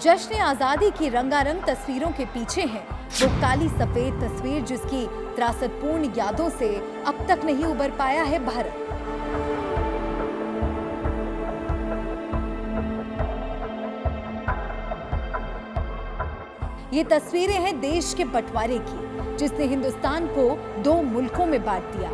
जश्न आजादी की रंगारंग तस्वीरों के पीछे है वो काली सफेद तस्वीर जिसकी त्रासदपूर्ण यादों से अब तक नहीं उबर पाया है भारत। ये तस्वीरें हैं देश के बंटवारे की, जिसने हिंदुस्तान को दो मुल्कों में बांट दिया।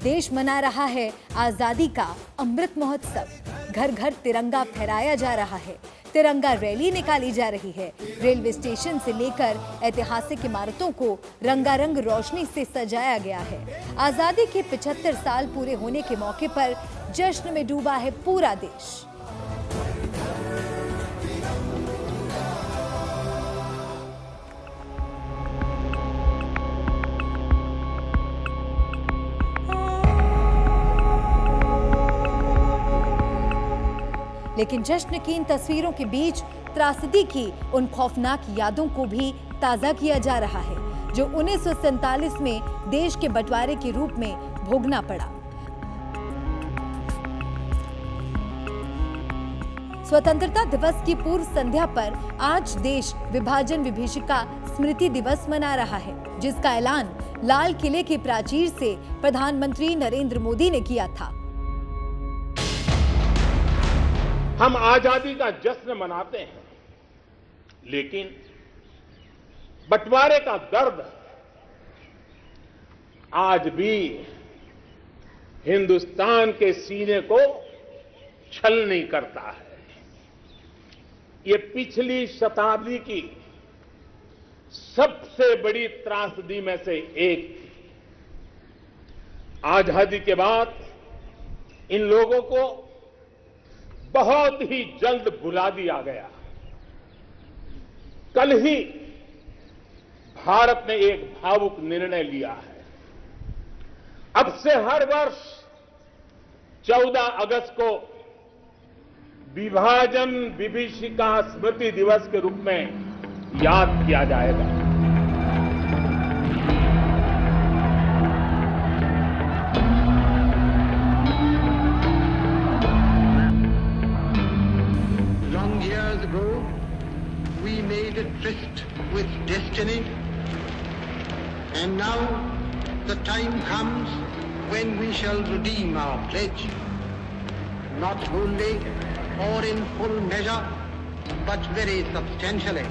देश मना रहा है आजादी का अमृत महोत्सव। घर घर तिरंगा फहराया जा रहा है, तिरंगा रैली निकाली जा रही है। रेलवे स्टेशन से लेकर ऐतिहासिक इमारतों को रंगारंग रोशनी से सजाया गया है। आजादी के 75 साल पूरे होने के मौके पर जश्न में डूबा है पूरा देश। लेकिन जश्न की इन तस्वीरों के बीच त्रासदी की उन खौफनाक यादों को भी ताजा किया जा रहा है जो 1947 में देश के बंटवारे के रूप में भोगना पड़ा। स्वतंत्रता दिवस की पूर्व संध्या पर आज देश विभाजन विभीषिका स्मृति दिवस मना रहा है, जिसका ऐलान लाल किले की प्राचीर से प्रधानमंत्री नरेंद्र मोदी ने किया था। हम आजादी का जश्न मनाते हैं, लेकिन बंटवारे का दर्द आज भी हिंदुस्तान के सीने को छल नहीं करता है। ये पिछली शताब्दी की सबसे बड़ी त्रासदी में से एक थी। आजादी के बाद इन लोगों को बहुत ही जल्द भुला दिया गया। कल ही भारत ने एक भावुक निर्णय लिया है। अब से हर वर्ष 14 अगस्त को विभाजन विभीषिका स्मृति दिवस के रूप में याद किया जाएगा। We made a tryst with destiny, and now the time comes when we shall redeem our pledge, not wholly or in full measure, but very substantially.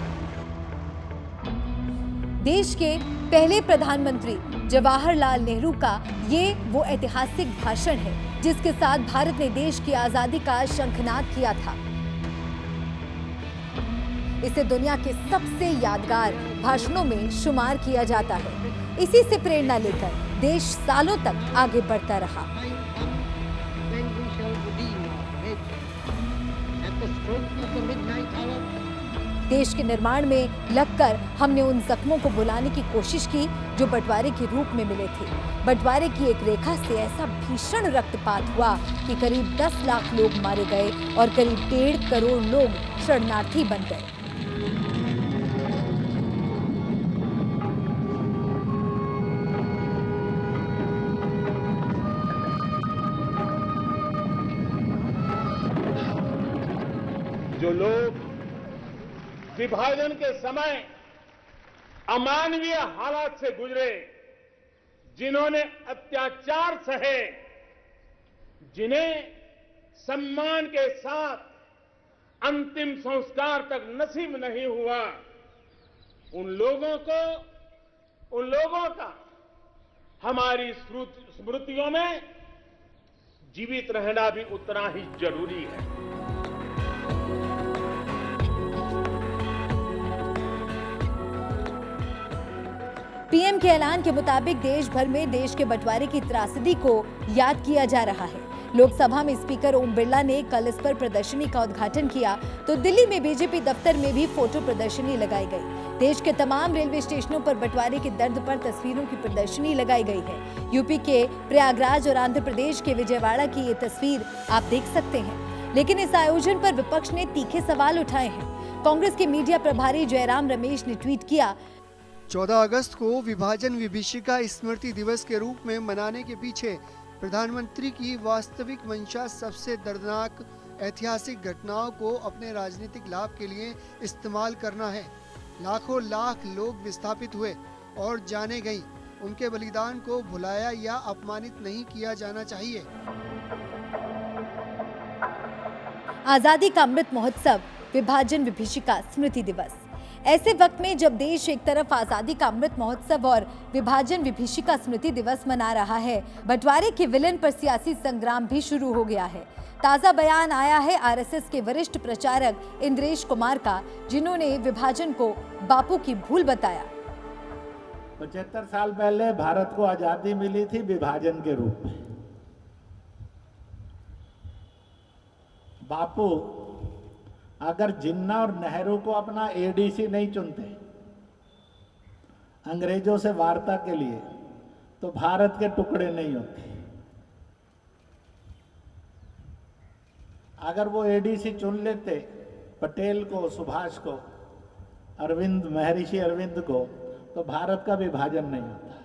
देश के पहले प्रधानमंत्री जवाहरलाल नेहरू का ये वो ऐतिहासिक भाषण है जिसके साथ भारत ने देश की आजादी का शंखनाद किया था। इसे दुनिया के सबसे यादगार भाषणों में शुमार किया जाता है। इसी से प्रेरणा लेकर देश सालों तक आगे बढ़ता रहा। देश के निर्माण में लगकर हमने उन जख्मों को बुलाने की कोशिश की जो बंटवारे के रूप में मिले थे। बंटवारे की एक रेखा से ऐसा भीषण रक्तपात हुआ कि करीब 10 लाख लोग मारे गए और करीब 1.5 करोड़ लोग शरणार्थी बन गए। जो लोग विभाजन के समय अमानवीय हालात से गुजरे, जिन्होंने अत्याचार सहे, जिन्हें सम्मान के साथ अंतिम संस्कार तक नसीब नहीं हुआ, उन लोगों का हमारी स्मृतियों में जीवित रहना भी उतना ही जरूरी है। पीएम के ऐलान के मुताबिक देश भर में देश के बंटवारे की त्रासदी को याद किया जा रहा है। लोकसभा में स्पीकर ओम बिरला ने कल इस पर प्रदर्शनी का उद्घाटन किया तो दिल्ली में बीजेपी दफ्तर में भी फोटो प्रदर्शनी लगाई गई। देश के तमाम रेलवे स्टेशनों पर बंटवारे के दर्द पर तस्वीरों की प्रदर्शनी लगाई गई है। यूपी के प्रयागराज और आंध्र प्रदेश के विजयवाड़ा की ये तस्वीर आप देख सकते हैं। लेकिन इस आयोजन पर विपक्ष ने तीखे सवाल उठाए हैं। कांग्रेस के मीडिया प्रभारी जयराम रमेश ने ट्वीट किया, 14 अगस्त को विभाजन विभीषिका स्मृति दिवस के रूप में मनाने के पीछे प्रधानमंत्री की वास्तविक मंशा सबसे दर्दनाक ऐतिहासिक घटनाओं को अपने राजनीतिक लाभ के लिए इस्तेमाल करना है। लाखों लाख लोग विस्थापित हुए और जाने गई। उनके बलिदान को भुलाया या अपमानित नहीं किया जाना चाहिए। आजादी का अमृत महोत्सव, विभाजन विभीषिका स्मृति दिवस। ऐसे वक्त में जब देश एक तरफ आजादी का अमृत महोत्सव और विभाजन विभीषिका स्मृति दिवस मना रहा है, बंटवारे के विलन पर सियासी संग्राम भी शुरू हो गया है। ताजा बयान आया है आरएसएस के वरिष्ठ प्रचारक इंद्रेश कुमार का, जिन्होंने विभाजन को बापू की भूल बताया। 75 साल पहले भारत को आजादी मिली थी विभाजन के रूप में। बापू अगर जिन्ना और नेहरू को अपना एडीसी नहीं चुनते अंग्रेजों से वार्ता के लिए, तो भारत के टुकड़े नहीं होते। अगर वो एडीसी चुन लेते पटेल को, सुभाष को, अरविंद, महर्षि अरविंद को, तो भारत का विभाजन नहीं होता।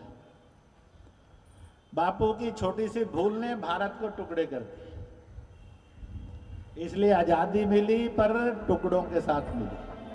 बापू की छोटी सी भूल ने भारत को टुकड़े कर दिए, इसलिए आजादी मिली पर टुकड़ों के साथ मिली।